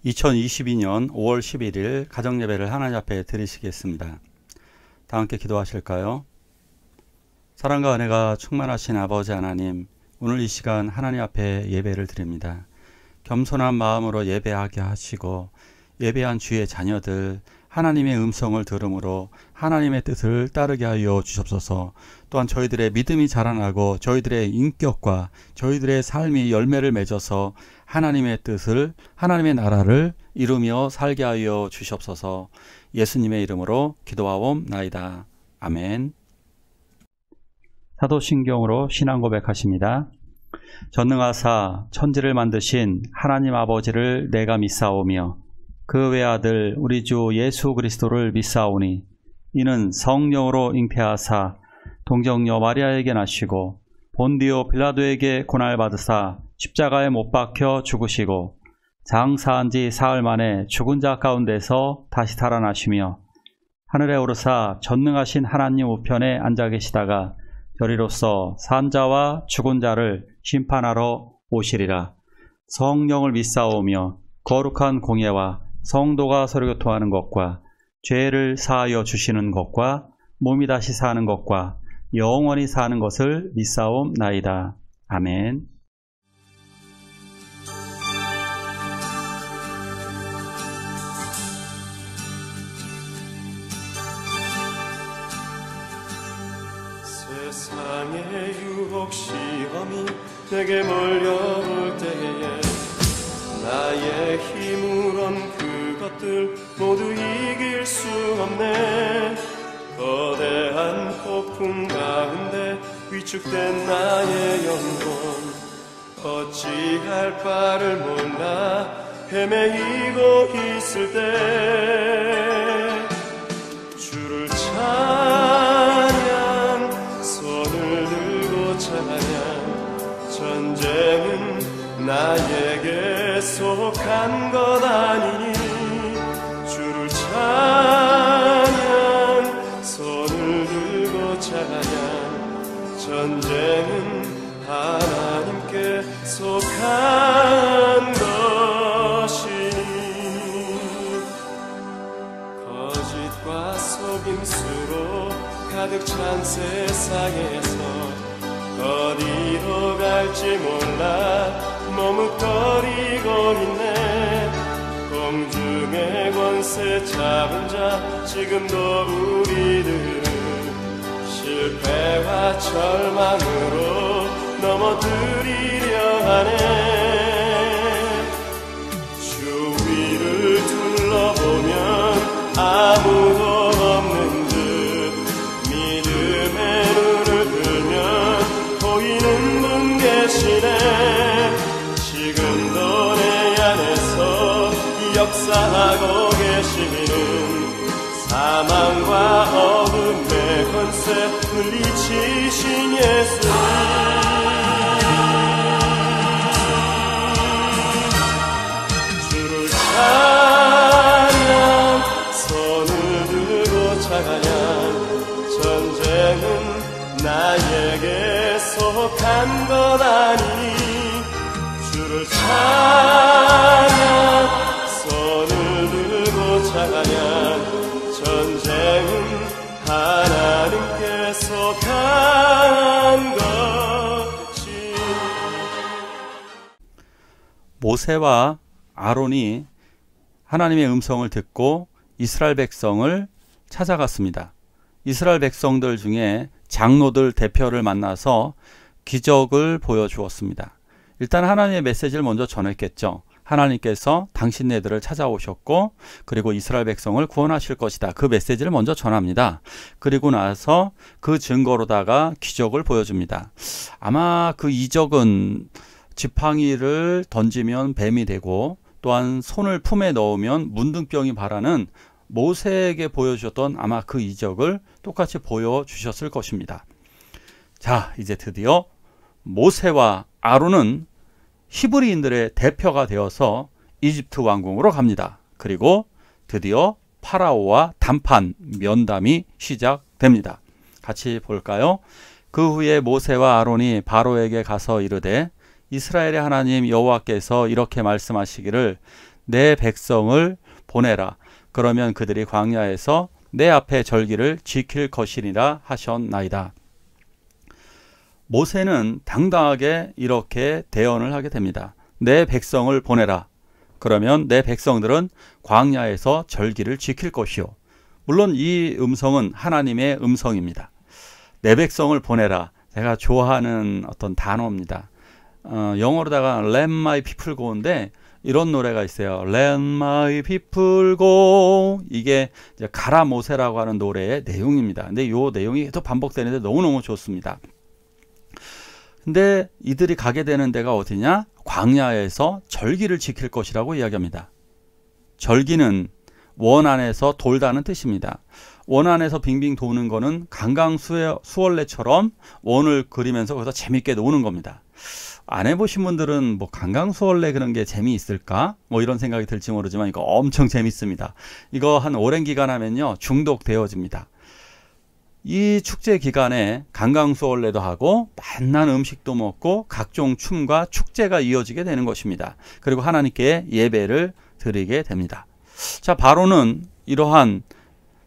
2022년 5월 11일 가정예배를 하나님 앞에 드리시겠습니다. 다 함께 기도하실까요? 사랑과 은혜가 충만하신 아버지 하나님, 오늘 이 시간 하나님 앞에 예배를 드립니다. 겸손한 마음으로 예배하게 하시고 예배한 주의 자녀들 하나님의 음성을 들음으로 하나님의 뜻을 따르게 하여 주옵소서. 또한 저희들의 믿음이 자라나고 저희들의 인격과 저희들의 삶이 열매를 맺어서 하나님의 뜻을, 하나님의 나라를 이루며 살게 하여 주시옵소서. 예수님의 이름으로 기도하옵나이다. 아멘. 사도신경으로 신앙 고백하십니다. 전능하사 천지를 만드신 하나님 아버지를 내가 믿사오며 그 외아들 우리 주 예수 그리스도를 믿사오니 이는 성령으로 잉태하사 동정녀 마리아에게 나시고 본디오 빌라도에게 고난받으사 십자가에 못 박혀 죽으시고 장사한 지 사흘 만에 죽은 자 가운데서 다시 살아나시며 하늘에 오르사 전능하신 하나님 우편에 앉아 계시다가 저리로서 산 자와 죽은 자를 심판하러 오시리라. 성령을 믿사오며 거룩한 공예와 성도가 서로 교통하는 것과 죄를 사하여 주시는 것과 몸이 다시 사는 것과 영원히 사는 것을 믿사옵나이다. 아멘. 세상의 유혹 시험이 내게 몰려올 때에 나의 힘으론 그것들 모두 이길 수 없네. 거대한 폭풍 가운데 위축된 나의 영혼 어찌할 바를 몰라 헤매이고 있을 때 주를 찬양 손을 들고 찬양 전쟁은 나에게 속한 것 아니니 주를 찬양 손을 들고 찬양 전쟁은 하나님께 속한 것이니 거짓과 속임수로 가득 찬 세상에서 어디로 갈지 몰라 머뭇거리고 있네. 공중의 권세 잡은 자 지금도 우리들은 실패와 절망으로 넘어뜨리려 하네. 주위를 둘러보면 아무도 없는 듯 믿음의 눈을 들면 보이는 분 계시네. 지금도 내 안에서 역사하고 계시는 사망과 어둠의 권세 물리치신 예수님 주를 찬양 손을 들고 찬양 전쟁은 나에게 속한 것 아니니 주를 찬양 손을 들고 찬양 전쟁은 하나님께 속한 것이. 모세와 아론이 하나님의 음성을 듣고 이스라엘 백성을 찾아갔습니다. 이스라엘 백성들 중에 장로들 대표를 만나서 기적을 보여주었습니다. 일단 하나님의 메시지를 먼저 전했겠죠. 하나님께서 당신네들을 찾아오셨고 그리고 이스라엘 백성을 구원하실 것이다. 그 메시지를 먼저 전합니다. 그리고 나서 그 증거로다가 기적을 보여줍니다. 아마 그 이적은 지팡이를 던지면 뱀이 되고 또한 손을 품에 넣으면 문둥병이 발하는 모세에게 보여주셨던 아마 그 이적을 똑같이 보여주셨을 것입니다. 자, 이제 드디어 모세와 아론은 히브리인들의 대표가 되어서 이집트 왕궁으로 갑니다. 그리고 드디어 파라오와 단판, 면담이 시작됩니다. 같이 볼까요? 그 후에 모세와 아론이 바로에게 가서 이르되 이스라엘의 하나님 여호와께서 이렇게 말씀하시기를 내 백성을 보내라. 그러면 그들이 광야에서 내 앞에 절기를 지킬 것이니라 하셨나이다. 모세는 당당하게 이렇게 대언을 하게 됩니다. 내 백성을 보내라. 그러면 내 백성들은 광야에서 절기를 지킬 것이요. 물론 이 음성은 하나님의 음성입니다. 내 백성을 보내라. 제가 좋아하는 어떤 단어입니다. 영어로다가 Let my people go인데 이런 노래가 있어요. Let my people go. 이게 이제 가라 모세라고 하는 노래의 내용입니다. 근데 이 내용이 계속 반복되는데 너무너무 좋습니다. 근데 이들이 가게 되는 데가 어디냐? 광야에서 절기를 지킬 것이라고 이야기합니다. 절기는 원 안에서 돌다는 뜻입니다. 원 안에서 빙빙 도는 거는 강강수월래처럼 원을 그리면서 거기서 재밌게 노는 겁니다. 안 해보신 분들은 뭐 강강수월래 그런 게 재미있을까? 뭐 이런 생각이 들지 모르지만 이거 엄청 재밌습니다. 이거 한 오랜 기간 하면요 중독되어집니다. 이 축제 기간에 강강수월래도 하고 맛난 음식도 먹고 각종 춤과 축제가 이어지게 되는 것입니다. 그리고 하나님께 예배를 드리게 됩니다. 자, 바로는 이러한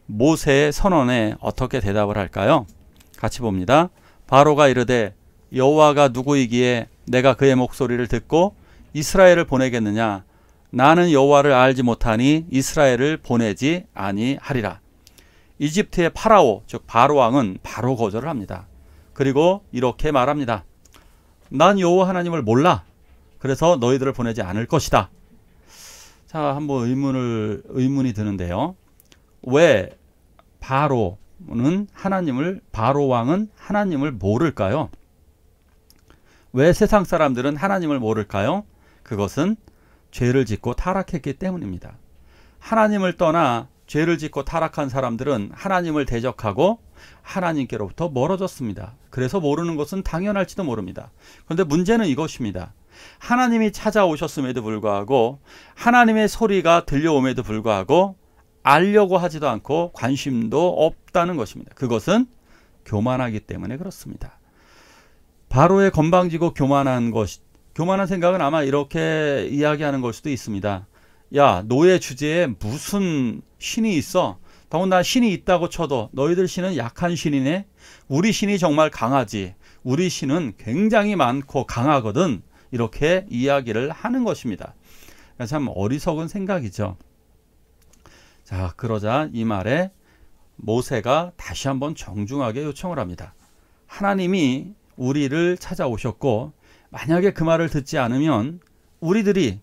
모세의 선언에 어떻게 대답을 할까요? 같이 봅니다. 바로가 이르되 여호와가 누구이기에 내가 그의 목소리를 듣고 이스라엘을 보내겠느냐? 나는 여호와를 알지 못하니 이스라엘을 보내지 아니하리라. 이집트의 파라오, 즉 바로왕은 바로 거절을 합니다. 그리고 이렇게 말합니다. 난 여호와 하나님을 몰라. 그래서 너희들을 보내지 않을 것이다. 자, 한번 의문이 드는데요. 왜 바로왕은 하나님을 모를까요? 왜 세상 사람들은 하나님을 모를까요? 그것은 죄를 짓고 타락했기 때문입니다. 하나님을 떠나 죄를 짓고 타락한 사람들은 하나님을 대적하고 하나님께로부터 멀어졌습니다. 그래서 모르는 것은 당연할지도 모릅니다. 그런데 문제는 이것입니다. 하나님이 찾아오셨음에도 불구하고 하나님의 소리가 들려옴에도 불구하고 알려고 하지도 않고 관심도 없다는 것입니다. 그것은 교만하기 때문에 그렇습니다. 바로의 건방지고 교만한 생각은 아마 이렇게 이야기하는 걸 수도 있습니다. 야, 너의 주제에 무슨 신이 있어? 더군다나 신이 있다고 쳐도 너희들 신은 약한 신이네? 우리 신이 정말 강하지. 우리 신은 굉장히 많고 강하거든. 이렇게 이야기를 하는 것입니다. 참 어리석은 생각이죠. 자, 그러자 이 말에 모세가 다시 한번 정중하게 요청을 합니다. 하나님이 우리를 찾아오셨고 만약에 그 말을 듣지 않으면 우리들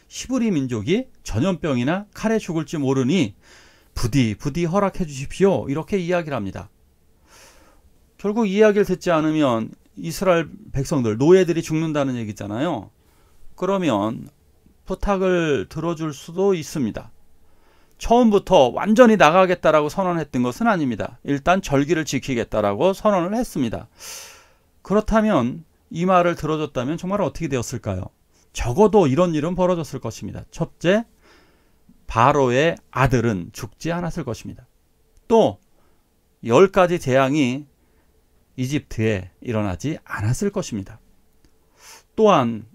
히브리 민족이 전염병이나 칼에 죽을지 모르니 부디 허락해 주십시오. 이렇게 이야기를 합니다. 결국 이야기를 듣지 않으면 이스라엘 백성들, 노예들이 죽는다는 얘기잖아요. 그러면 부탁을 들어줄 수도 있습니다. 처음부터 완전히 나가겠다라고 선언했던 것은 아닙니다. 일단 절기를 지키겠다라고 선언을 했습니다. 그렇다면 이 말을 들어줬다면 정말 어떻게 되었을까요? 적어도 이런 일은 벌어졌을 것입니다. 첫째, 바로의 아들은 죽지 않았을 것입니다. 또 10가지 재앙이 이집트에 일어나지 않았을 것입니다. 또한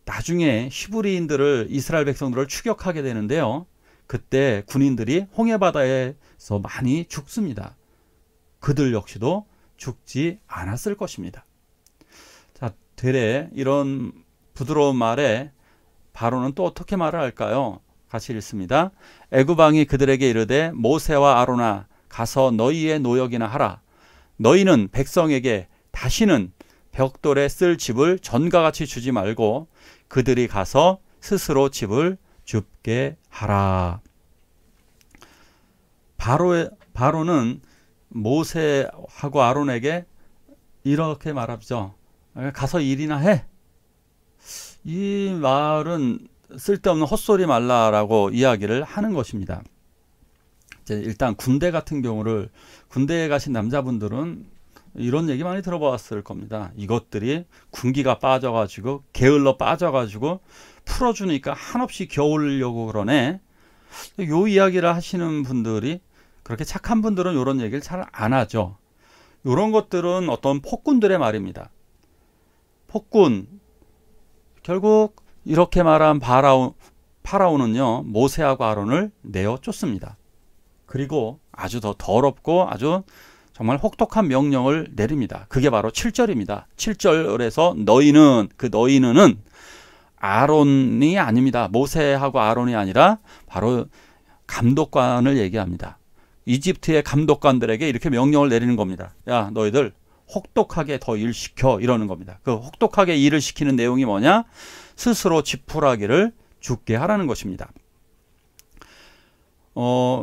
나중에 히브리인들을 이스라엘 백성들을 추격하게 되는데요. 그때 군인들이 홍해바다에서 많이 죽습니다. 그들 역시도 죽지 않았을 것입니다. 자, 되레 이런 부드러운 말에 바로는 또 어떻게 말을 할까요? 같이 읽습니다. 애굽왕이 그들에게 이르되 모세와 아론아 가서 너희의 노역이나 하라. 너희는 백성에게 다시는 벽돌에 쓸 집을 전과 같이 주지 말고 그들이 가서 스스로 집을 줍게 하라. 바로는 모세하고 아론에게 이렇게 말하죠. 가서 일이나 해. 이 말은 쓸데없는 헛소리 말라라고 이야기를 하는 것입니다. 일단 군대 같은 경우를 군대에 가신 남자분들은 이런 얘기 많이 들어봤을 겁니다. 이것들이 군기가 빠져가지고 게을러 빠져가지고 풀어주니까 한없이 겨우려고 그러네. 요 이야기를 하시는 분들이 그렇게 착한 분들은 이런 얘기를 잘 안 하죠. 이런 것들은 어떤 폭군들의 말입니다. 폭군, 결국 이렇게 말한 파라오는요 모세하고 아론을 내어 쫓습니다. 그리고 아주 더 더럽고 아주 정말 혹독한 명령을 내립니다. 그게 바로 7절입니다. 7절에서 너희는 아론이 아닙니다. 모세하고 아론이 아니라 바로 감독관을 얘기합니다. 이집트의 감독관들에게 이렇게 명령을 내리는 겁니다. 야, 너희들 혹독하게 더 일 시켜, 이러는 겁니다. 그 혹독하게 일을 시키는 내용이 뭐냐? 스스로 지푸라기를 죽게 하라는 것입니다.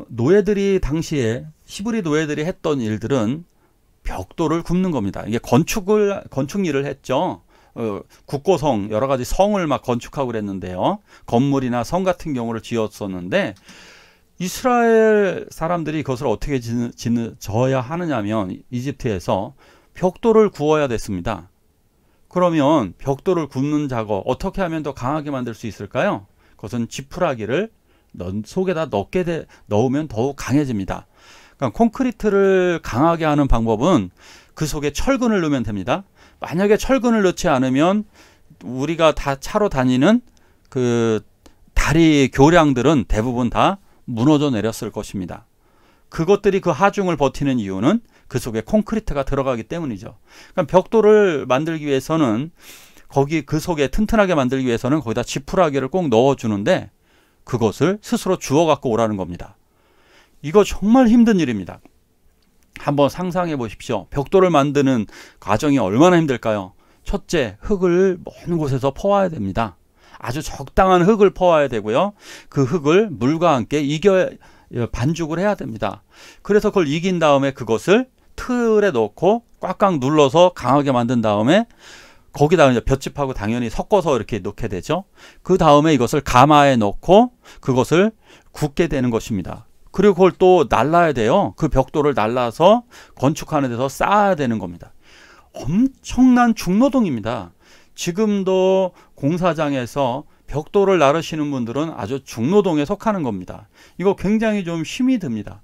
노예들이 당시에 히브리 노예들이 했던 일들은 벽돌을 굽는 겁니다. 이게 건축 일을 했죠. 국고성, 여러 가지 성을 막 건축하고 그랬는데요. 건물이나 성 같은 경우를 지었었는데 이스라엘 사람들이 그것을 어떻게 져야 하느냐면 이집트에서 벽돌을 구워야 됐습니다. 그러면 벽돌을 굽는 작업 어떻게 하면 더 강하게 만들 수 있을까요? 그것은 지푸라기를 속에다 넣으면 더욱 강해집니다. 그러니까 콘크리트를 강하게 하는 방법은 그 속에 철근을 넣으면 됩니다. 만약에 철근을 넣지 않으면 우리가 다 차로 다니는 그 다리 교량들은 대부분 다 무너져 내렸을 것입니다. 그것들이 그 하중을 버티는 이유는 그 속에 콘크리트가 들어가기 때문이죠. 그러니까 벽돌을 만들기 위해서는 그 속에 튼튼하게 만들기 위해서는 거기다 지푸라기를 꼭 넣어주는데 그것을 스스로 주워 갖고 오라는 겁니다. 이거 정말 힘든 일입니다. 한번 상상해 보십시오. 벽돌을 만드는 과정이 얼마나 힘들까요? 첫째, 흙을 먼 곳에서 퍼와야 됩니다. 아주 적당한 흙을 퍼와야 되고요. 그 흙을 물과 함께 반죽을 해야 됩니다. 그래서 그걸 이긴 다음에 그것을 틀에 넣고 꽉꽉 눌러서 강하게 만든 다음에 거기다가 이제 볏짚하고 당연히 섞어서 이렇게 넣게 되죠. 그 다음에 이것을 가마에 넣고 그것을 굽게 되는 것입니다. 그리고 그걸 또 날라야 돼요. 그 벽돌을 날라서 건축하는 데서 쌓아야 되는 겁니다. 엄청난 중노동입니다. 지금도 공사장에서 벽돌을 나르시는 분들은 아주 중노동에 속하는 겁니다. 이거 굉장히 좀 힘이 듭니다.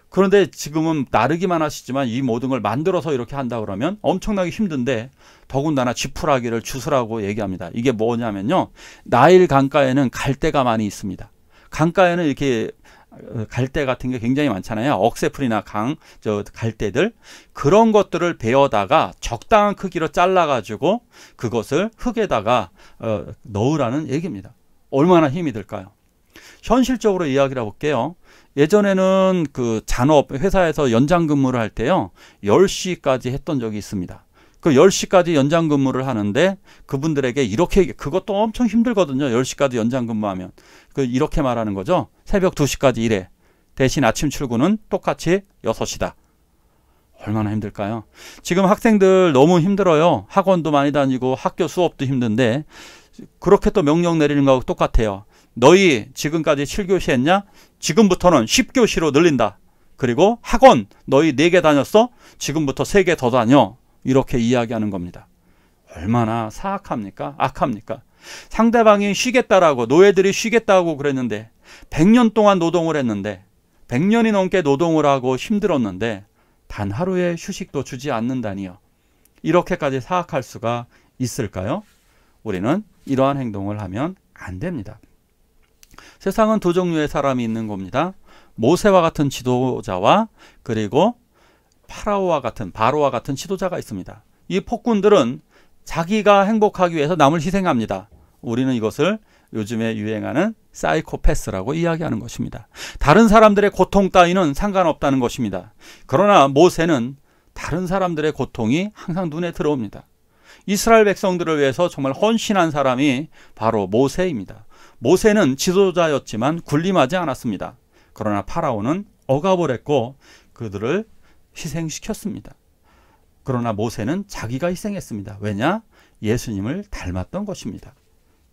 그런데 지금은 나르기만 하시지만 이 모든 걸 만들어서 이렇게 한다 그러면 엄청나게 힘든데 더군다나 지푸라기를 주스라고 얘기합니다. 이게 뭐냐면요. 나일 강가에는 갈대가 많이 있습니다. 강가에는 이렇게 갈대 같은 게 굉장히 많잖아요. 억새풀이나 갈대들. 그런 것들을 베어다가 적당한 크기로 잘라가지고 그것을 흙에다가 넣으라는 얘기입니다. 얼마나 힘이 들까요? 현실적으로 이야기를 해볼게요. 예전에는 그 잔업 회사에서 연장 근무를 할 때요. 10시까지 했던 적이 있습니다. 그 10시까지 연장 근무를 하는데 그분들에게 그것도 엄청 힘들거든요. 10시까지 연장 근무하면. 이렇게 말하는 거죠. 새벽 2시까지 일해. 대신 아침 출근은 똑같이 6시다. 얼마나 힘들까요? 지금 학생들 너무 힘들어요. 학원도 많이 다니고 학교 수업도 힘든데 그렇게 또 명령 내리는 거하고 똑같아요. 너희 지금까지 7교시 했냐? 지금부터는 10교시로 늘린다. 그리고 학원 너희 4개 다녔어? 지금부터 3개 더 다녀. 이렇게 이야기하는 겁니다. 얼마나 사악합니까? 악합니까? 상대방이 쉬겠다라고 노예들이 쉬겠다고 그랬는데 100년 동안 노동을 했는데 100년이 넘게 노동을 하고 힘들었는데 단 하루의 휴식도 주지 않는다니요. 이렇게까지 사악할 수가 있을까요? 우리는 이러한 행동을 하면 안 됩니다. 세상은 두 종류의 사람이 있는 겁니다. 모세와 같은 지도자와 그리고 바로와 같은 지도자가 있습니다. 이 폭군들은 자기가 행복하기 위해서 남을 희생합니다. 우리는 이것을 요즘에 유행하는 사이코패스라고 이야기하는 것입니다. 다른 사람들의 고통 따위는 상관없다는 것입니다. 그러나 모세는 다른 사람들의 고통이 항상 눈에 들어옵니다. 이스라엘 백성들을 위해서 정말 헌신한 사람이 바로 모세입니다. 모세는 지도자였지만 군림하지 않았습니다. 그러나 파라오는 억압을 했고 그들을 희생시켰습니다. 그러나 모세는 자기가 희생했습니다. 왜냐? 예수님을 닮았던 것입니다.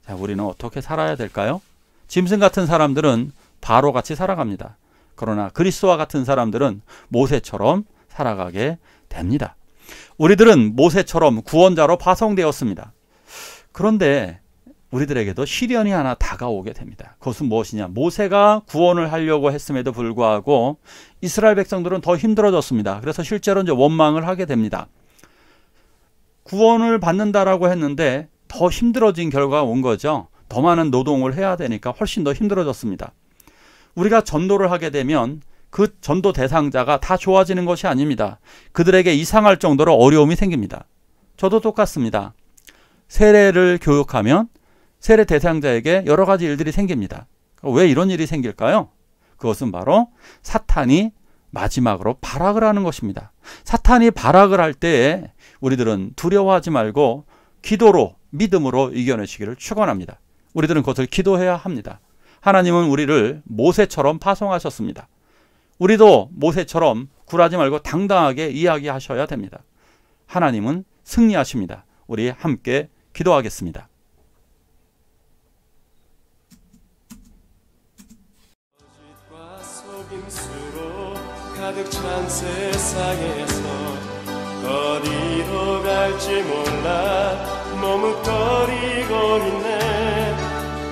자, 우리는 어떻게 살아야 될까요? 짐승 같은 사람들은 바로같이 살아갑니다. 그러나 그리스도와 같은 사람들은 모세처럼 살아가게 됩니다. 우리들은 모세처럼 구원자로 파송되었습니다. 그런데 우리들에게도 시련이 하나 다가오게 됩니다. 그것은 무엇이냐? 모세가 구원을 하려고 했음에도 불구하고 이스라엘 백성들은 더 힘들어졌습니다. 그래서 실제로 이제 원망을 하게 됩니다. 구원을 받는다라고 했는데 더 힘들어진 결과가 온 거죠. 더 많은 노동을 해야 되니까 훨씬 더 힘들어졌습니다. 우리가 전도를 하게 되면 그 전도 대상자가 다 좋아지는 것이 아닙니다. 그들에게 이상할 정도로 어려움이 생깁니다. 저도 똑같습니다. 세례를 교육하면 세례 대상자에게 여러 가지 일들이 생깁니다. 왜 이런 일이 생길까요? 그것은 바로 사탄이 마지막으로 발악을 하는 것입니다. 사탄이 발악을 할 때에 우리들은 두려워하지 말고 기도로, 믿음으로 이겨내시기를 축원합니다. 우리들은 그것을 기도해야 합니다. 하나님은 우리를 모세처럼 파송하셨습니다. 우리도 모세처럼 굴하지 말고 당당하게 이야기하셔야 됩니다. 하나님은 승리하십니다. 우리 함께 기도하겠습니다. 거짓과 속임수로 가득 찬 세상에서 어디로 갈지 몰라 머뭇거리고 있네.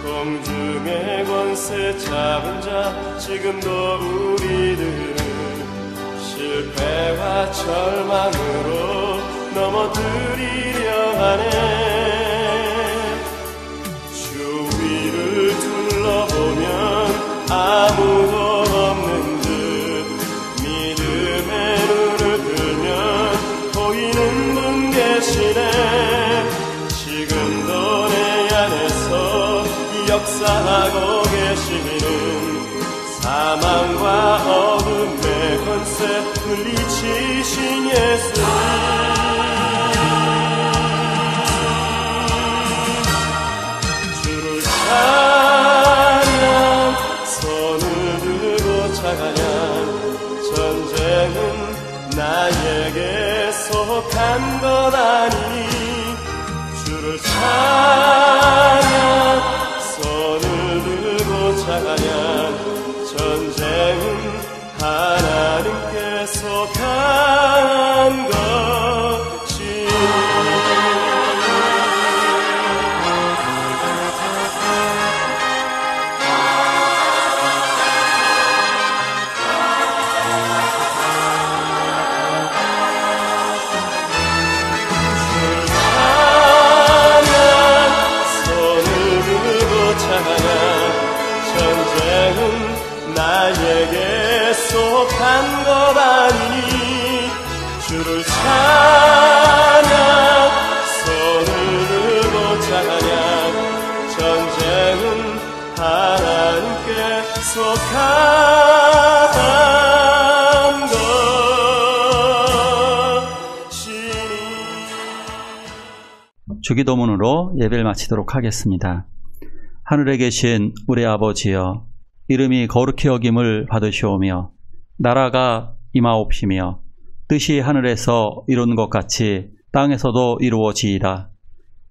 공중의 권세 잡은 자 지금도 우리들을 실패와 절망으로 넘어뜨리려 하네. 주위를 둘러보면 아무도 없는 듯 믿음의 눈을 들면 보이는 분 계시네. 지금도 내 안에서 역사하고 계시는 사망과 어둠의 권세 물리치신 예수님. 주를 찬양 손을 들고 찬양. 전쟁은 나에게 속한 것 아니니 주를 찬양 손을 들고 찬양. 전쟁은 하나님께 속한 것이니. 나에게 속한 것 아니니 주를 찬양 손을 들고 찬양. 전쟁은 하나님께 속한 것이니. 주기도문으로 예배를 마치도록 하겠습니다. 하늘에 계신 우리 아버지여, 이름이 거룩히 여김을 받으시오며 나라가 임하옵시며 뜻이 하늘에서 이룬 것 같이 땅에서도 이루어지이다.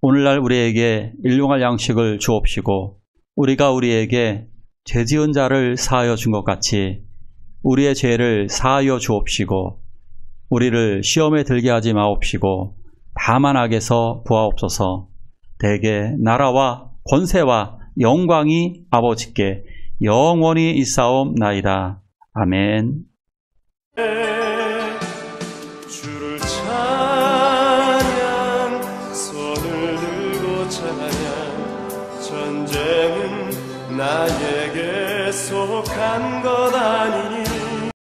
오늘날 우리에게 일용할 양식을 주옵시고 우리가 우리에게 죄지은 자를 사하여 준 것 같이 우리의 죄를 사하여 주옵시고 우리를 시험에 들게 하지 마옵시고 다만 악에서 구하옵소서. 대개 나라와 권세와 영광이 아버지께 영원히 있사옵나이다. 아멘.